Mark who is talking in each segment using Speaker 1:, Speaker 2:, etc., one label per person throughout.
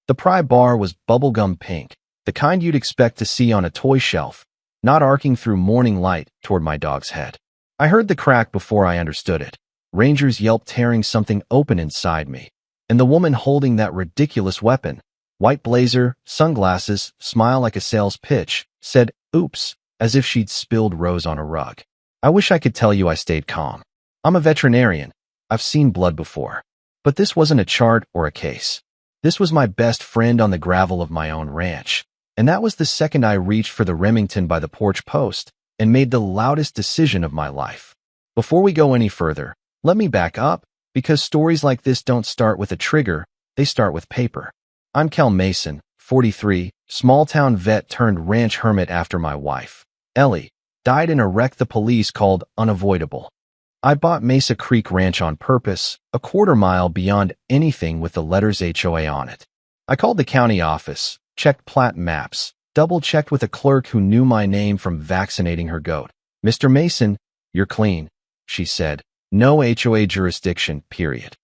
Speaker 1: The pry bar was bubblegum pink, the kind you'd expect to see on a toy shelf, not arcing through morning light toward my dog's head. I heard the crack before I understood it. Ranger's yelp tearing something open inside me. And the woman holding that ridiculous weapon, white blazer, sunglasses, smile like a sales pitch, said, "Oops," as if she'd spilled rose on a rug. I wish I could tell you I stayed calm. I'm a veterinarian. I've seen blood before. But this wasn't a chart or a case. This was my best friend on the gravel of my own ranch. And that was the second I reached for the Remington by the porch post and made the loudest decision of my life. Before we go any further, let me back up, because stories like this don't start with a trigger, they start with paper. I'm Cal Mason, 43, small-town vet turned ranch hermit after my wife, Ellie, died in a wreck the police called unavoidable. I bought Mesa Creek Ranch on purpose, a quarter-mile beyond anything with the letters HOA on it. I called the county office, checked plat maps, double-checked with a clerk who knew my name from vaccinating her goat. "Mr. Mason, you're clean," she said. "No HOA jurisdiction, period."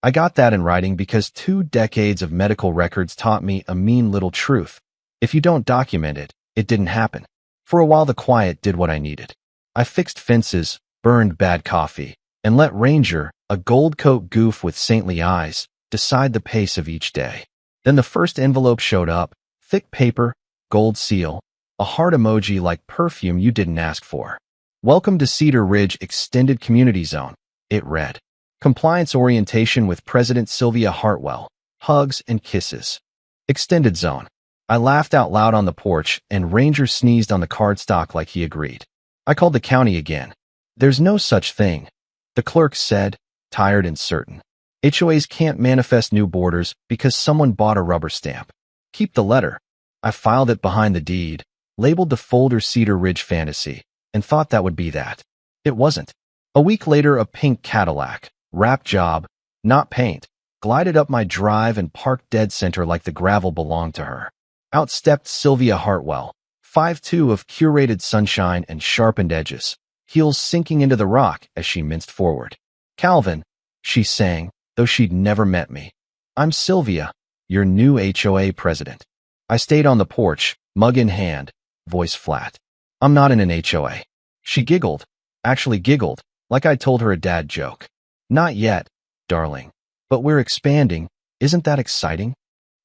Speaker 1: I got that in writing because 2 decades of medical records taught me a mean little truth. If you don't document it, it didn't happen. For a while the quiet did what I needed. I fixed fences, burned bad coffee, and let Ranger, a gold coat goof with saintly eyes, decide the pace of each day. Then the first envelope showed up, thick paper, gold seal, a heart emoji like perfume you didn't ask for. "Welcome to Cedar Ridge Extended Community Zone," it read. "Compliance orientation with President Sylvia Hartwell. Hugs and kisses. Extended Zone." I laughed out loud on the porch, and Ranger sneezed on the cardstock like he agreed. I called the county again. "There's no such thing," the clerk said, tired and certain. "HOAs can't manifest new borders because someone bought a rubber stamp. Keep the letter." I filed it behind the deed, labeled the folder Cedar Ridge Fantasy, and thought that would be that. It wasn't. A week later, a pink Cadillac, wrap job, not paint, glided up my drive and parked dead center like the gravel belonged to her. Out stepped Sylvia Hartwell, 5'2" of curated sunshine and sharpened edges, heels sinking into the rock as she minced forward. "Calvin," she sang, though she'd never met me. "I'm Sylvia, your new HOA president." I stayed on the porch, mug in hand, voice flat. "I'm not in an HOA." She giggled, actually giggled, like I'd told her a dad joke. "Not yet, darling. But we're expanding. Isn't that exciting?"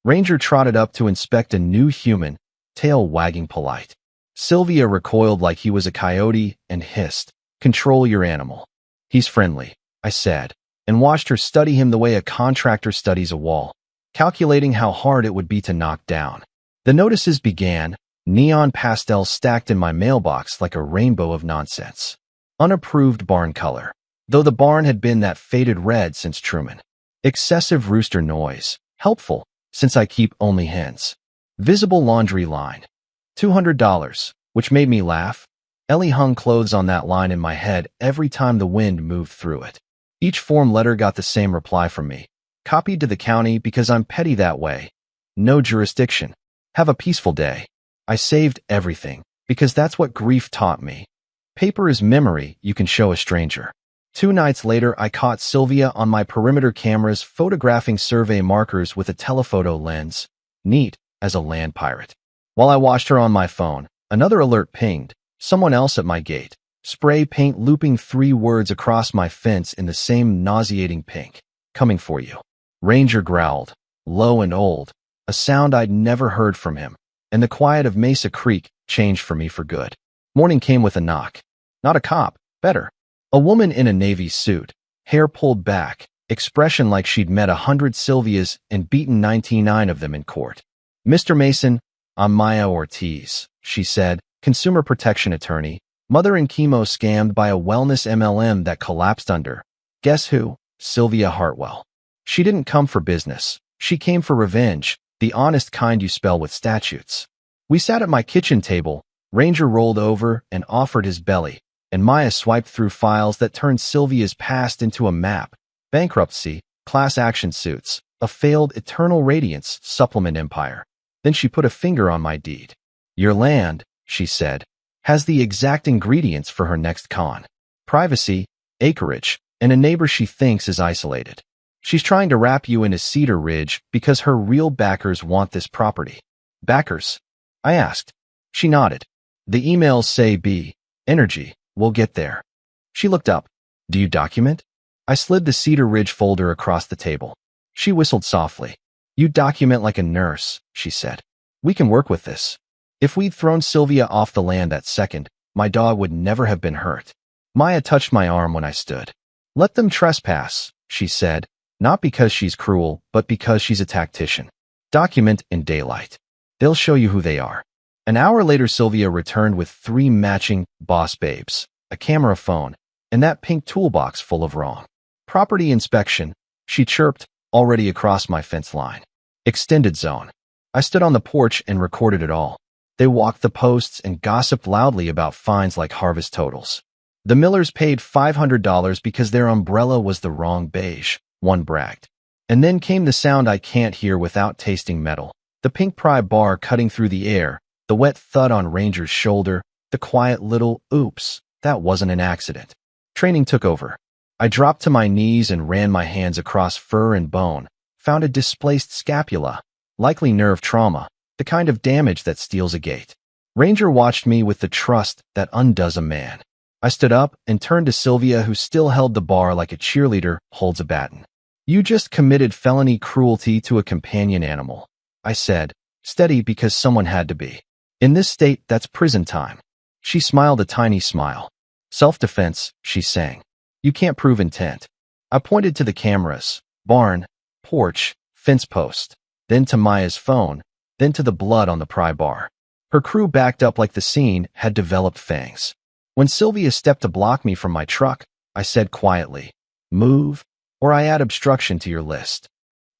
Speaker 1: Ranger trotted up to inspect a new human, tail wagging polite. Sylvia recoiled like he was a coyote and hissed, "Control your animal." "He's friendly," I said, and watched her study him the way a contractor studies a wall, calculating how hard it would be to knock down. The notices began, neon pastels stacked in my mailbox like a rainbow of nonsense. Unapproved barn color, though the barn had been that faded red since Truman. Excessive rooster noise, helpful, since I keep only hens. Visible laundry line. $200, which made me laugh. Ellie hung clothes on that line in my head every time the wind moved through it. Each form letter got the same reply from me. Copied to the county because I'm petty that way. No jurisdiction. Have a peaceful day. I saved everything, because that's what grief taught me. Paper is memory you can show a stranger. 2 nights later, I caught Sylvia on my perimeter cameras photographing survey markers with a telephoto lens. Neat, as a land pirate. While I watched her on my phone, another alert pinged. Someone else at my gate. Spray paint looping 3 words across my fence in the same nauseating pink. "Coming for you." Ranger growled, low and old, a sound I'd never heard from him, and the quiet of Mesa Creek changed for me for good. Morning came with a knock. Not a cop, better. A woman in a navy suit, hair pulled back, expression like she'd met 100 Sylvias and beaten 99 of them in court. "Mr. Mason, I'm Maya Ortiz," she said, consumer protection attorney, mother in chemo scammed by a wellness MLM that collapsed under. Guess who? Sylvia Hartwell. She didn't come for business. She came for revenge, the honest kind you spell with statutes. We sat at my kitchen table. Ranger rolled over and offered his belly, and Maya swiped through files that turned Sylvia's past into a map. Bankruptcy, class action suits, a failed Eternal Radiance supplement empire. Then she put a finger on my deed. "Your land," she said, "has the exact ingredients for her next con. Privacy, acreage, and a neighbor she thinks is isolated." She's trying to wrap you into Cedar Ridge because her real backers want this property. Backers? I asked. She nodded. The emails say B. Energy. We'll get there. She looked up. Do you document? I slid the Cedar Ridge folder across the table. She whistled softly. You document like a nurse, she said. We can work with this. If we'd thrown Sylvia off the land that second, my dog would never have been hurt. Maya touched my arm when I stood. Let them trespass, she said, not because she's cruel, but because she's a tactician. Document in daylight. They'll show you who they are. An hour later, Sylvia returned with 3 matching boss babes, a camera phone, and that pink toolbox full of wrong. Property inspection, she chirped, already across my fence line. Extended zone. I stood on the porch and recorded it all. They walked the posts and gossiped loudly about fines like harvest totals. The Millers paid $500 because their umbrella was the wrong beige, one bragged. And then came the sound I can't hear without tasting metal. The pink pry bar cutting through the air, the wet thud on Ranger's shoulder, the quiet little, oops, that wasn't an accident. Training took over. I dropped to my knees and ran my hands across fur and bone, found a displaced scapula, likely nerve trauma, the kind of damage that steals a gait. Ranger watched me with the trust that undoes a man. I stood up and turned to Sylvia, who still held the bar like a cheerleader holds a baton. You just committed felony cruelty to a companion animal, I said, steady because someone had to be. In this state, that's prison time. She smiled a tiny smile. Self-defense, she sang. You can't prove intent. I pointed to the cameras, barn, porch, fence post, then to Maya's phone, then to the blood on the pry bar. Her crew backed up like the scene had developed fangs. When Sylvia stepped to block me from my truck, I said quietly, move, or I add obstruction to your list.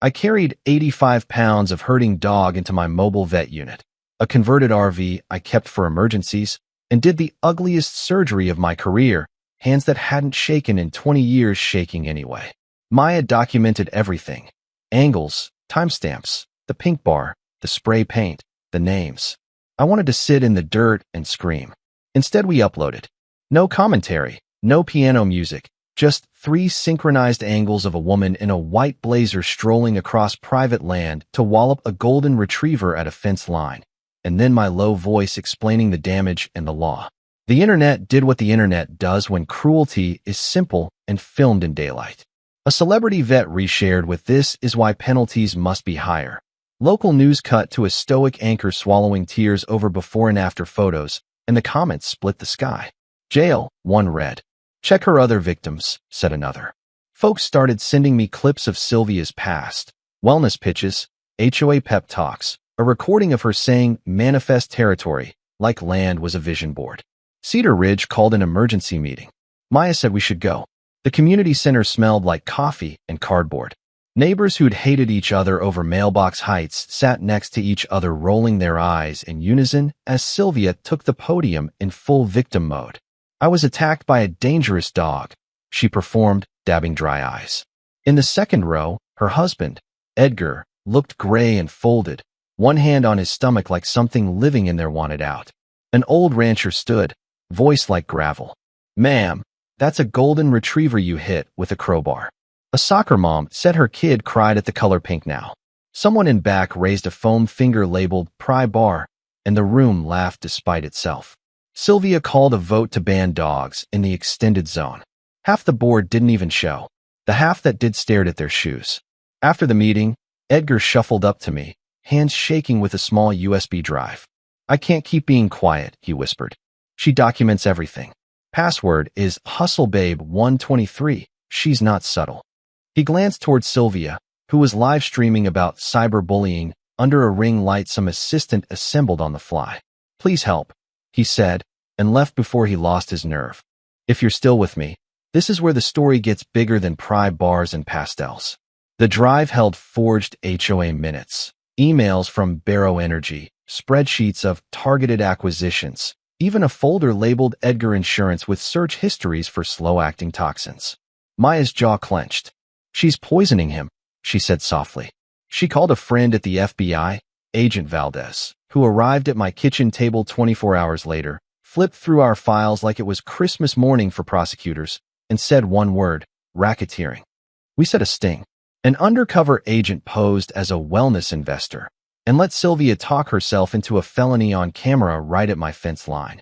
Speaker 1: I carried 85 pounds of hurting dog into my mobile vet unit, a converted RV I kept for emergencies, and did the ugliest surgery of my career, hands that hadn't shaken in 20 years shaking anyway. Maya documented everything. Angles, timestamps, the pink bar, the spray paint, the names. I wanted to sit in the dirt and scream. Instead, we uploaded. No commentary, no piano music, just 3 synchronized angles of a woman in a white blazer strolling across private land to wallop a golden retriever at a fence line, and then my low voice explaining the damage and the law. The internet did what the internet does when cruelty is simple and filmed in daylight. A celebrity vet reshared with "This is why penalties must be higher." Local news cut to a stoic anchor swallowing tears over before and after photos, and the comments split the sky. Jail, one read. Check her other victims, said another. Folks started sending me clips of Sylvia's past, wellness pitches, HOA pep talks, a recording of her saying manifest territory, like land was a vision board. Cedar Ridge called an emergency meeting. Maya said we should go. The community center smelled like coffee and cardboard. Neighbors who'd hated each other over mailbox heights sat next to each other, rolling their eyes in unison as Sylvia took the podium in full victim mode. I was attacked by a dangerous dog, she performed, dabbing dry eyes. In the second row, her husband, Edgar, looked gray and folded, one hand on his stomach like something living in there wanted out. An old rancher stood, voice like gravel. Ma'am, that's a golden retriever you hit with a crowbar. A soccer mom said her kid cried at the color pink now. Someone in back raised a foam finger labeled pry bar, and the room laughed despite itself. Sylvia called a vote to ban dogs in the extended zone. Half the board didn't even show. The half that did stared at their shoes. After the meeting, Edgar shuffled up to me, hands shaking with a small USB drive. I can't keep being quiet, he whispered. She documents everything. Password is HustleBabe123. She's not subtle. He glanced towards Sylvia, who was live streaming about cyberbullying under a ring light some assistant assembled on the fly. Please help, he said, and left before he lost his nerve. If you're still with me, this is where the story gets bigger than pry bars and pastels. The drive held forged HOA minutes, emails from Barrow Energy, spreadsheets of targeted acquisitions, even a folder labeled Edgar Insurance with search histories for slow-acting toxins. Maya's jaw clenched. She's poisoning him, she said softly. She called a friend at the FBI, Agent Valdez, who arrived at my kitchen table 24 hours later, flipped through our files like it was Christmas morning for prosecutors, and said one word, racketeering. We set a sting. An undercover agent posed as a wellness investor and let Sylvia talk herself into a felony on camera right at my fence line.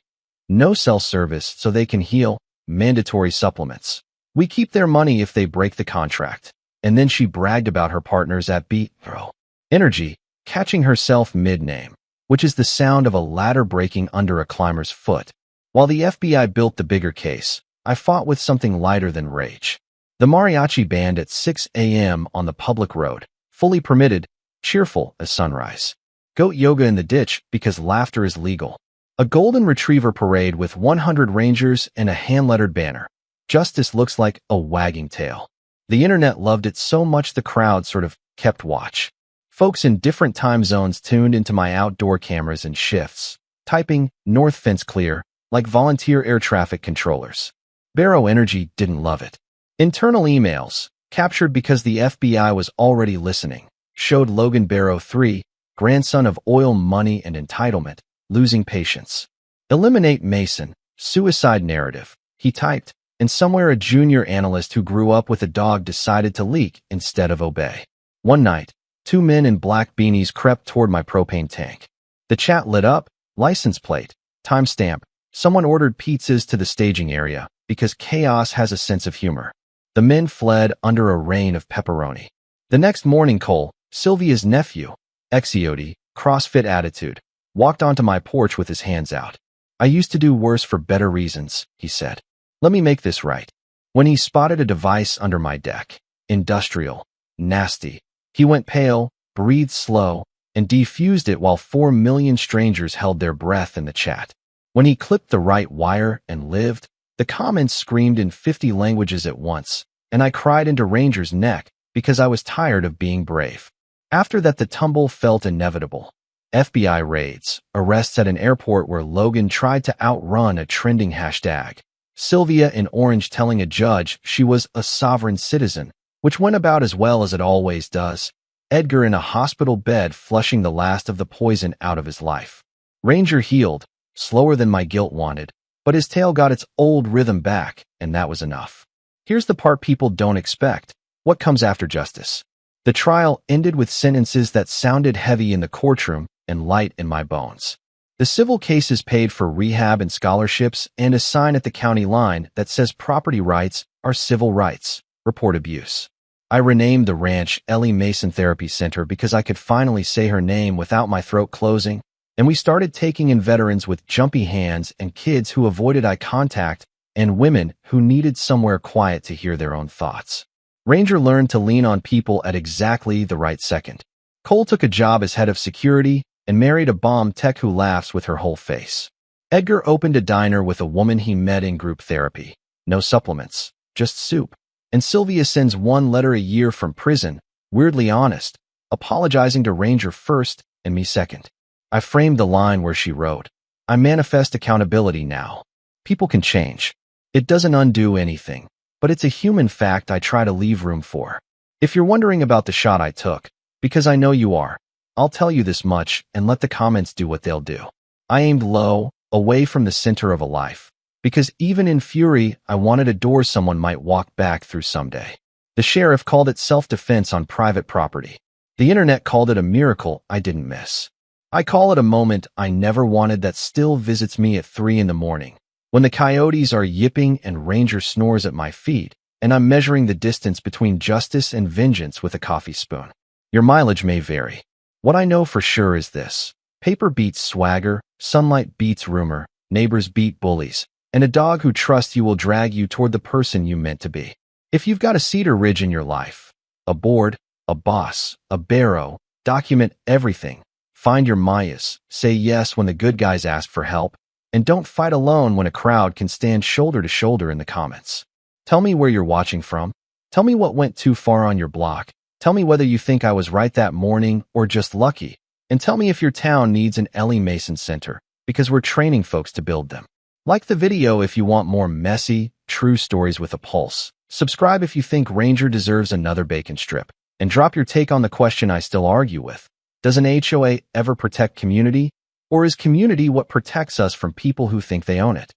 Speaker 1: No cell service so they can heal, mandatory supplements. We keep their money if they break the contract. And then she bragged about her partners at Bro Energy, catching herself mid-name, which is the sound of a ladder breaking under a climber's foot. While the FBI built the bigger case, I fought with something lighter than rage. The mariachi band at 6 a.m. on the public road, fully permitted, cheerful as sunrise. Goat yoga in the ditch because laughter is legal. A golden retriever parade with 100 rangers and a hand-lettered banner. Justice looks like a wagging tail. The internet loved it so much the crowd sort of kept watch. Folks in different time zones tuned into my outdoor cameras and shifts, typing "North Fence Clear" like volunteer air traffic controllers. Barrow Energy didn't love it. Internal emails, captured because the FBI was already listening, showed Logan Barrow III, grandson of oil money and entitlement, losing patience. Eliminate Mason, suicide narrative, he typed, and somewhere a junior analyst who grew up with a dog decided to leak instead of obey. One night, 2 men in black beanies crept toward my propane tank. The chat lit up, license plate, timestamp. Someone ordered pizzas to the staging area because chaos has a sense of humor. The men fled under a rain of pepperoni. The next morning, Cole, Sylvia's nephew, Exiodi, CrossFit attitude, walked onto my porch with his hands out. I used to do worse for better reasons, he said. Let me make this right. When he spotted a device under my deck, industrial, nasty, he went pale, breathed slow, and defused it while 4 million strangers held their breath in the chat. When he clipped the right wire and lived, the comments screamed in 50 languages at once, and I cried into Ranger's neck because I was tired of being brave. After that, the tumble felt inevitable. FBI raids, arrests at an airport where Logan tried to outrun a trending hashtag. Sylvia in orange telling a judge she was a sovereign citizen, which went about as well as it always does. Edgar in a hospital bed flushing the last of the poison out of his life. Ranger healed, slower than my guilt wanted, but his tail got its old rhythm back, and that was enough. Here's the part people don't expect. What comes after justice? The trial ended with sentences that sounded heavy in the courtroom and light in my bones. The civil cases paid for rehab and scholarships and a sign at the county line that says property rights are civil rights. Report abuse. I renamed the ranch Ellie Mason Therapy Center because I could finally say her name without my throat closing, and we started taking in veterans with jumpy hands and kids who avoided eye contact and women who needed somewhere quiet to hear their own thoughts. Ranger learned to lean on people at exactly the right second. Cole took a job as head of security and married a bomb tech who laughs with her whole face. Edgar opened a diner with a woman he met in group therapy. No supplements, just soup. And Sylvia sends 1 letter a year from prison, weirdly honest, apologizing to Ranger first and me second. I framed the line where she wrote, I manifest accountability now. People can change. It doesn't undo anything, but it's a human fact I try to leave room for. If you're wondering about the shot I took, because I know you are, I'll tell you this much and let the comments do what they'll do. I aimed low, away from the center of a life, because even in fury, I wanted a door someone might walk back through someday. The sheriff called it self-defense on private property. The internet called it a miracle I didn't miss. I call it a moment I never wanted that still visits me at 3 in the morning, when the coyotes are yipping and Ranger snores at my feet, and I'm measuring the distance between justice and vengeance with a coffee spoon. Your mileage may vary. What I know for sure is this. Paper beats swagger, sunlight beats rumor, neighbors beat bullies, and a dog who trusts you will drag you toward the person you meant to be. If you've got a cedar ridge in your life, a board, a boss, a barrow, document everything. Find your Mayas, say yes when the good guys ask for help, and don't fight alone when a crowd can stand shoulder to shoulder in the comments. Tell me where you're watching from. Tell me what went too far on your block. Tell me whether you think I was right that morning or just lucky. And tell me if your town needs an Ellie Mason Center, because we're training folks to build them. Like the video if you want more messy, true stories with a pulse. Subscribe if you think Ranger deserves another bacon strip. And drop your take on the question I still argue with. Does an HOA ever protect community? Or is community what protects us from people who think they own it?